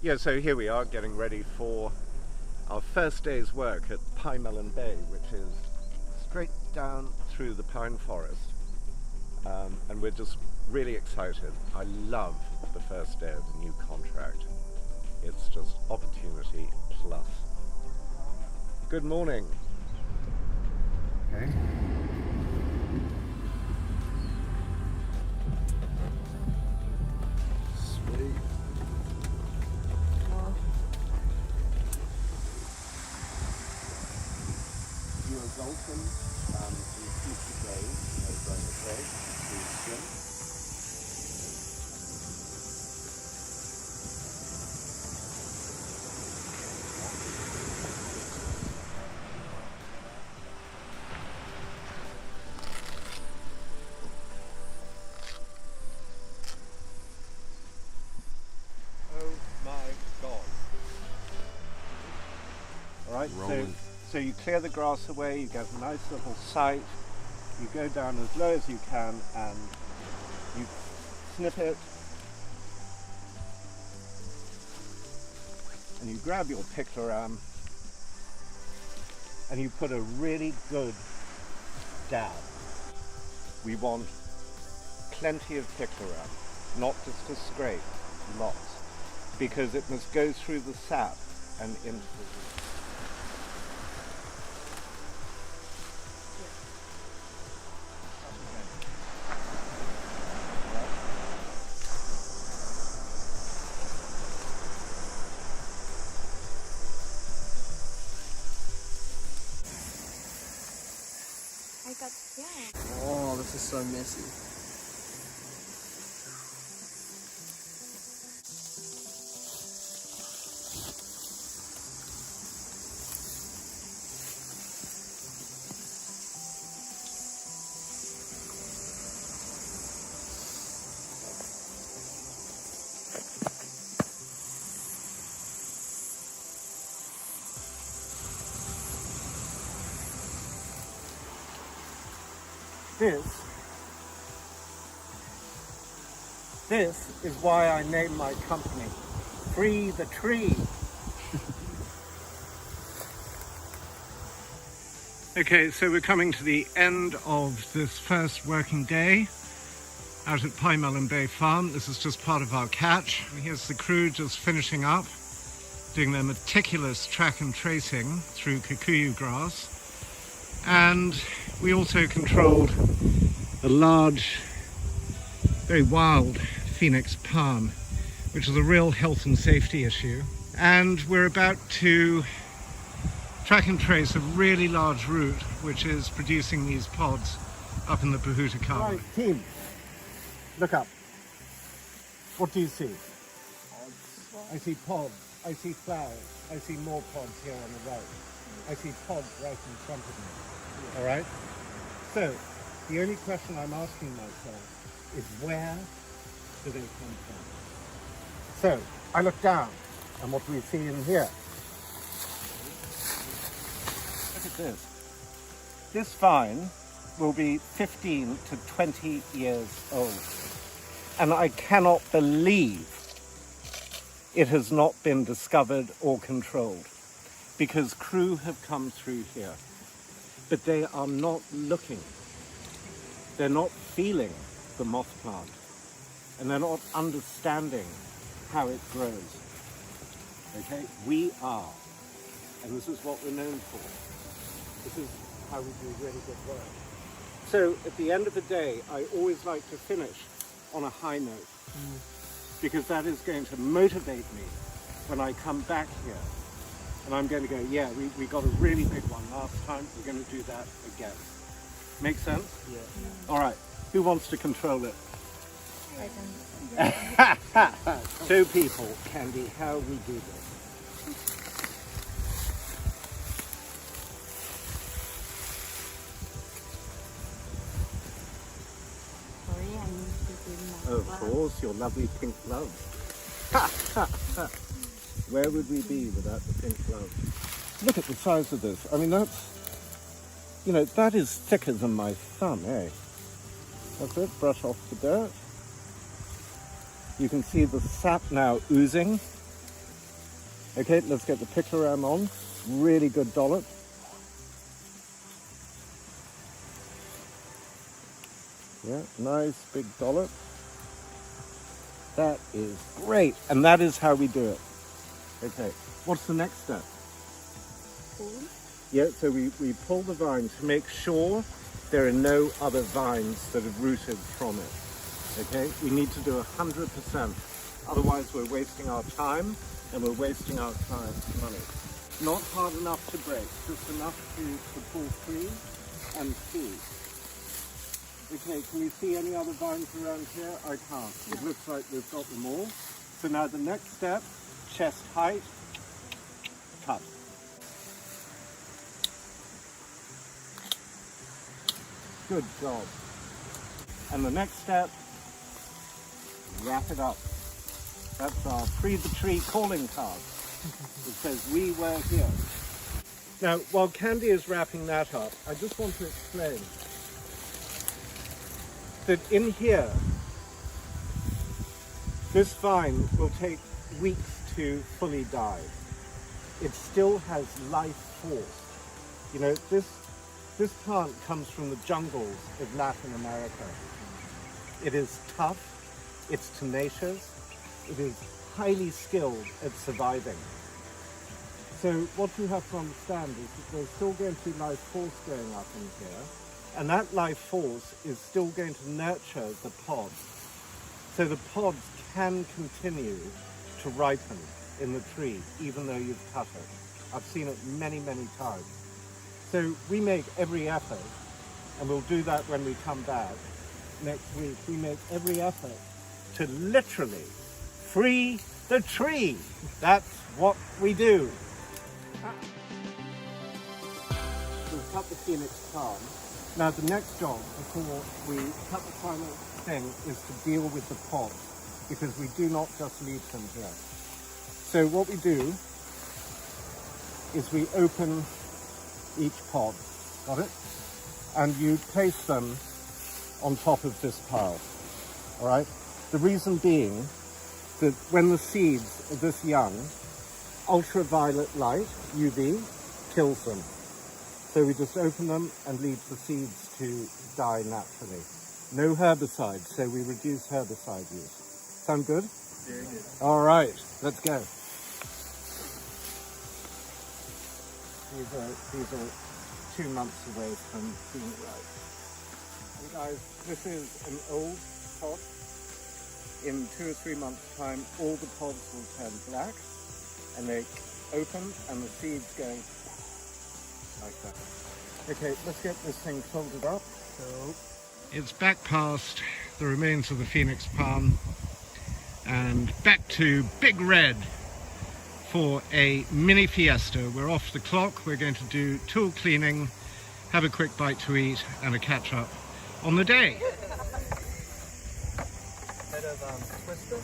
Yeah, so here we are getting ready for our first day's work at Pie Melon Bay, which is straight down through the pine forest. And we're just really excited. I love the first day of the new contract. It's just opportunity plus. Good morning. Okay. Sweet. You are welcome to future days over on the day to swim. Oh my God. All right, so you clear the grass away, you get a nice little sight, you go down as low as you can and you snip it and you grab your pictogram and you put a really good dab. We want plenty of pictogram, not just a scrape, lots, because it must go through the sap and into the root. Oh, this is so messy. This is why I named my company Tree Ltd. Okay, so we're coming to the end of this first working day out at Pie Melon Bay Farm. This is just part of our catch. And here's the crew just finishing up, doing their meticulous track and tracing through kikuyu grass. And we also controlled a large, very wild phoenix palm, which is a real health and safety issue. And we're about to track and trace a really large root which is producing these pods up in the Waiheke. Right, team, look up. What do you see? I see pods, I see flowers, I see more pods here on the right. I see pods right in front of me. All right? So, the only question I'm asking myself is where do they come from? So, I look down, and what do we see in here? Look at this. This vine will be 15 to 20 years old. And I cannot believe it has not been discovered or controlled, because crew have come through here, but they are not looking. They're not feeling the moth plant, and they're not understanding how it grows. Okay, we are, and this is what we're known for. This is how we do really good work. So at the end of the day, I always like to finish on a high note, because that is going to motivate me when I come back here. And I'm going to go, yeah, we got a really big one last time, we're going to do that again. Make sense? Yeah. All right, who wants to control it? I can. Show people, Candy, how we do this. Of course, your lovely pink glove. Where would we be without the pink glove? Look at the size of this. I mean, that's, you know, that is thicker than my thumb, eh? That's it, brush off the dirt. You can see the sap now oozing Okay, let's get the pictogram on. Really good dollop. Yeah, nice big dollop. That is great, and that is how we do it. Okay, what's the next step? Pull. Yeah, so we pull the vine to make sure there are no other vines that have rooted from it. Okay, we need to do 100%, otherwise we're wasting our time and we're wasting our client's money. Not hard enough to break, just enough to pull through and see. Okay, can you see any other vines around here? I can't. It looks like we've got them all. So now the next step, chest height, cut. Good job. And the next step, wrap it up. That's our Tree Ltd calling card. It says, we were here. Now, while Cande is wrapping that up, I just want to explain that in here, this vine will take weeks to fully die. It still has life force. You know, this plant comes from the jungles of Latin America. It is tough, it's tenacious, it is highly skilled at surviving. So what you have to understand is that there's still going to be life force going up in here, and that life force is still going to nurture the pods. So the pods can continue to ripen in the tree, even though you've cut it. I've seen it many, many times. So we make every effort, and we'll do that when we come back next week. We make every effort to literally free the tree. That's what we do. We've cut the phoenix palm. Now the next job before we cut the final thing is to deal with the pods, because we do not just leave them here. So what we do is we open each pod, got it? And you place them on top of this pile, all right? The reason being that when the seeds are this young, ultraviolet light, UV, kills them. So we just open them and leave the seeds to die naturally. No herbicide, so we reduce herbicide use. Sound good? Very good. All right, let's go. These are 2 months away from being ripe. And guys, this is an old pod. In 2 or 3 months' time, all the pods will turn black, and they open, and the seeds go like that. Okay, let's get this thing folded up. So it's back past the remains of the phoenix palm, and back to Big Red for a mini fiesta. We're off the clock. We're going to do tool cleaning, have a quick bite to eat, and a catch up on the day. Bit of twister.